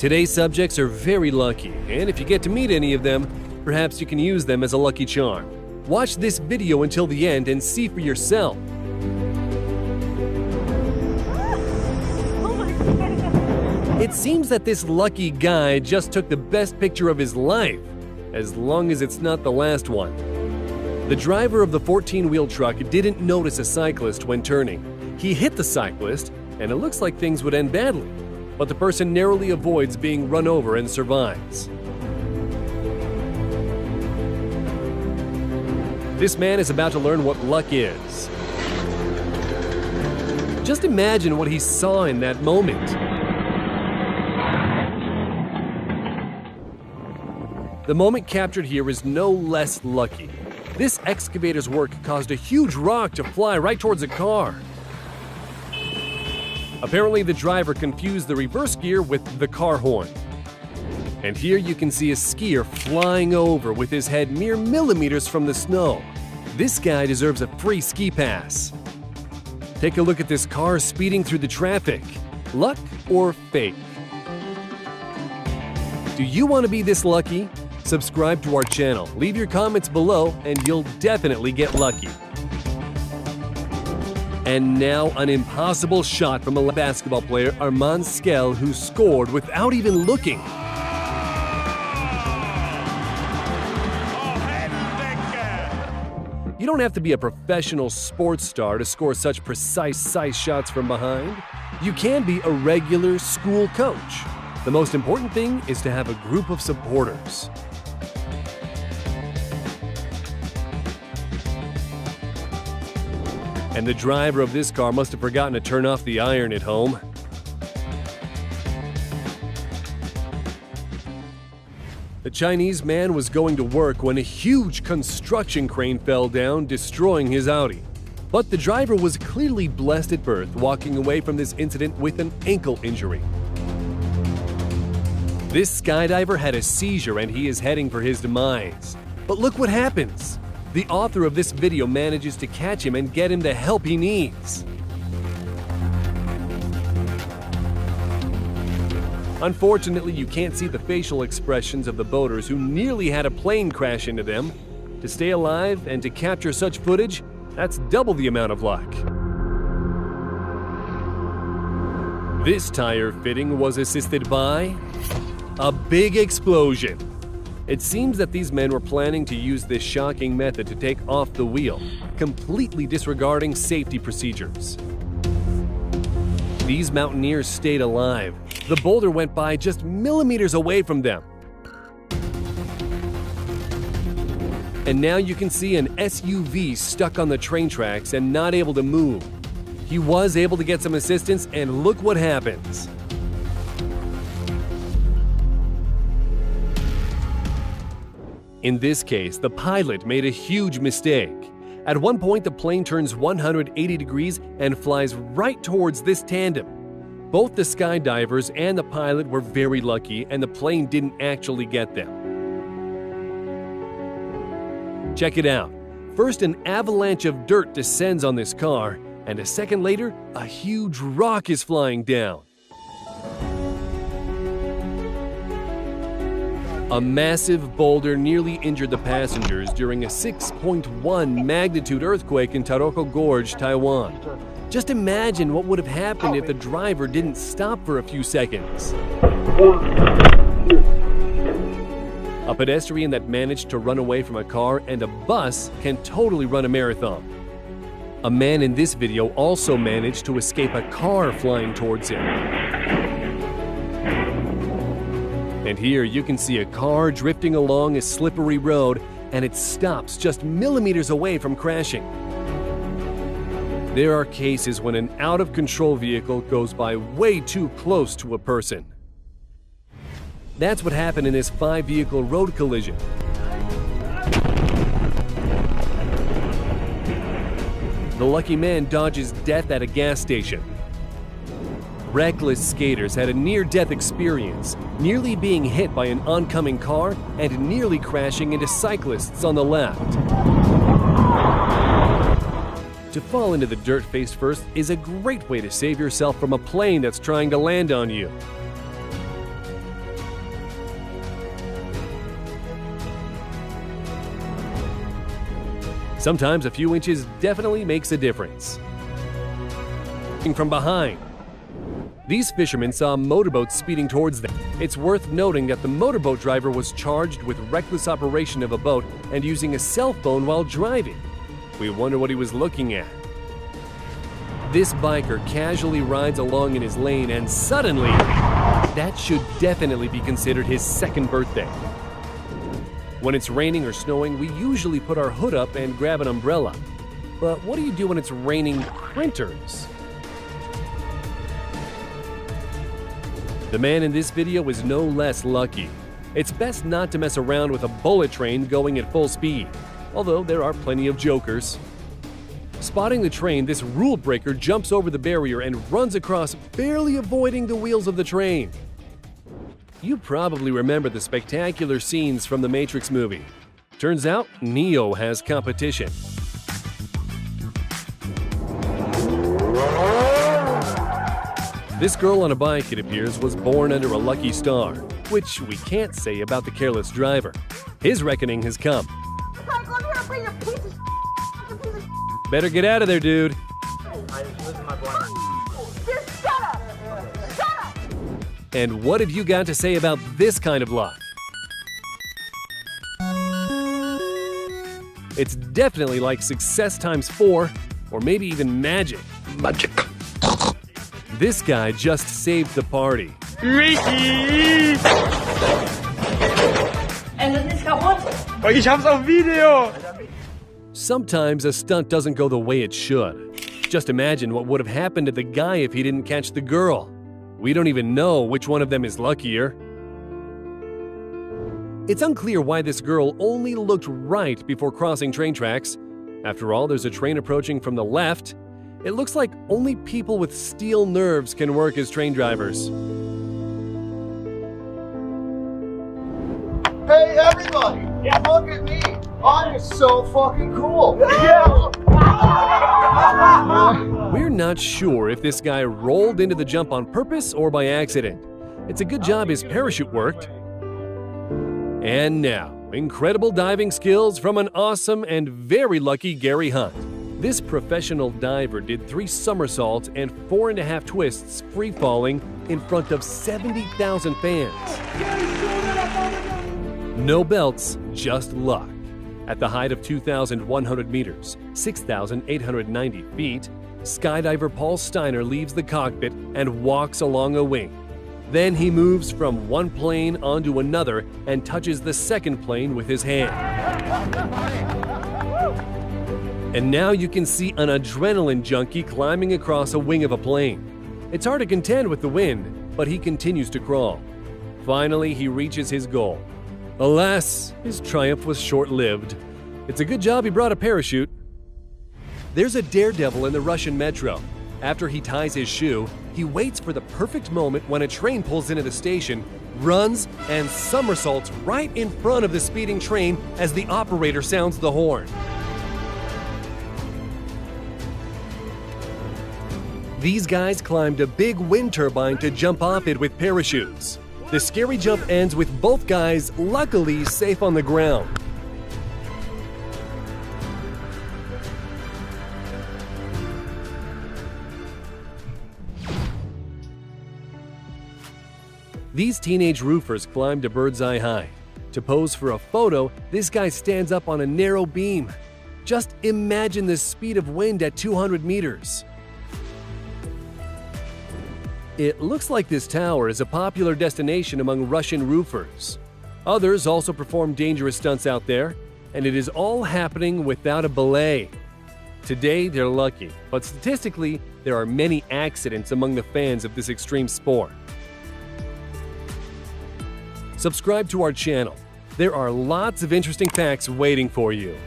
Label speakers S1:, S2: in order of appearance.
S1: Today's subjects are very lucky, and if you get to meet any of them, perhaps you can use them as a lucky charm. Watch this video until the end and see for yourself. It seems that this lucky guy just took the best picture of his life, as long as it's not the last one. The driver of the 14-wheel truck didn't notice a cyclist when turning. He hit the cyclist, and it looks like things would end badly, but the person narrowly avoids being run over and survives. This man is about to learn what luck is. Just imagine what he saw in that moment. The moment captured here is no less lucky. This excavator's work caused a huge rock to fly right towards a car. Apparently, the driver confused the reverse gear with the car horn. And here you can see a skier flying over with his head mere millimeters from the snow. This guy deserves a free ski pass. Take a look at this car speeding through the traffic. Luck or fate? Do you want to be this lucky? Subscribe to our channel, leave your comments below, and you'll definitely get lucky. And now an impossible shot from a basketball player, Armand Skell, who scored without even looking. You don't have to be a professional sports star to score such precise shots from behind. You can be a regular school coach. The most important thing is to have a group of supporters. And the driver of this car must have forgotten to turn off the iron at home. The Chinese man was going to work when a huge construction crane fell down, destroying his Audi. But the driver was clearly blessed at birth, walking away from this incident with an ankle injury. This skydiver had a seizure and he is heading for his demise. But look what happens. The author of this video manages to catch him and get him the help he needs. Unfortunately, you can't see the facial expressions of the boaters who nearly had a plane crash into them. To stay alive and to capture such footage, that's double the amount of luck. This tire fitting was assisted by a big explosion. It seems that these men were planning to use this shocking method to take off the wheel, completely disregarding safety procedures. These mountaineers stayed alive. The boulder went by just millimeters away from them. And now you can see an SUV stuck on the train tracks and not able to move. He was able to get some assistance, and look what happens. In this case, the pilot made a huge mistake. At one point, the plane turns 180 degrees and flies right towards this tandem. Both the skydivers and the pilot were very lucky, and the plane didn't actually get them. Check it out. First, an avalanche of dirt descends on this car, and a second later, a huge rock is flying down. A massive boulder nearly injured the passengers during a 6.1 magnitude earthquake in Taroko Gorge, Taiwan. Just imagine what would have happened if the driver didn't stop for a few seconds. A pedestrian that managed to run away from a car and a bus can totally run a marathon. A man in this video also managed to escape a car flying towards him. And here you can see a car drifting along a slippery road, and it stops just millimeters away from crashing. There are cases when an out-of-control vehicle goes by way too close to a person. That's what happened in this 5-vehicle road collision. The lucky man dodges death at a gas station. Reckless skaters had a near-death experience, nearly being hit by an oncoming car and nearly crashing into cyclists on the left. To fall into the dirt face first is a great way to save yourself from a plane that's trying to land on you. Sometimes a few inches definitely makes a difference. From behind. These fishermen saw motorboats speeding towards them. It's worth noting that the motorboat driver was charged with reckless operation of a boat and using a cell phone while driving. We wonder what he was looking at. This biker casually rides along in his lane and suddenly, that should definitely be considered his second birthday. When it's raining or snowing, we usually put our hood up and grab an umbrella. But what do you do when it's raining printers? The man in this video is no less lucky. It's best not to mess around with a bullet train going at full speed, although there are plenty of jokers. Spotting the train, this rule breaker jumps over the barrier and runs across, barely avoiding the wheels of the train. You probably remember the spectacular scenes from the Matrix movie. Turns out, Neo has competition. This girl on a bike, it appears, was born under a lucky star, which we can't say about the careless driver. His reckoning has come. Better get out of there, dude.
S2: Just shut up! Shut up!
S1: And what have you got to say about this kind of luck? It's definitely like success times 4, or maybe even magic.
S3: Magic.
S1: This guy just saved the party.
S3: Ich hab's auf Video!
S1: Sometimes a stunt doesn't go the way it should. Just imagine what would have happened to the guy if he didn't catch the girl. We don't even know which one of them is luckier. It's unclear why this girl only looked right before crossing train tracks. After all, there's a train approaching from the left. It looks like only people with steel nerves can work as train drivers.
S4: Hey everybody! Look at me! I'm so fucking cool! Yeah!
S1: We're not sure if this guy rolled into the jump on purpose or by accident. It's a good job his parachute worked. And now, incredible diving skills from an awesome and very lucky Gary Hunt. This professional diver did 3 somersaults and 4.5 twists free-falling in front of 70,000 fans. No belts, just luck. At the height of 2,100 meters, 6,890 feet, skydiver Paul Steiner leaves the cockpit and walks along a wing. Then he moves from one plane onto another and touches the second plane with his hand. And now you can see an adrenaline junkie climbing across a wing of a plane. It's hard to contend with the wind, but he continues to crawl. Finally, he reaches his goal. Alas, his triumph was short-lived. It's a good job he brought a parachute. There's a daredevil in the Russian metro. After he ties his shoe, he waits for the perfect moment when a train pulls into the station, runs, and somersaults right in front of the speeding train as the operator sounds the horn. These guys climbed a big wind turbine to jump off it with parachutes. The scary jump ends with both guys luckily safe on the ground. These teenage roofers climbed a bird's eye high. To pose for a photo, this guy stands up on a narrow beam. Just imagine the speed of wind at 200 meters. It looks like this tower is a popular destination among Russian roofers. Others also perform dangerous stunts out there, and it is all happening without a belay. Today, they're lucky, but statistically, there are many accidents among the fans of this extreme sport. Subscribe to our channel. There are lots of interesting facts waiting for you.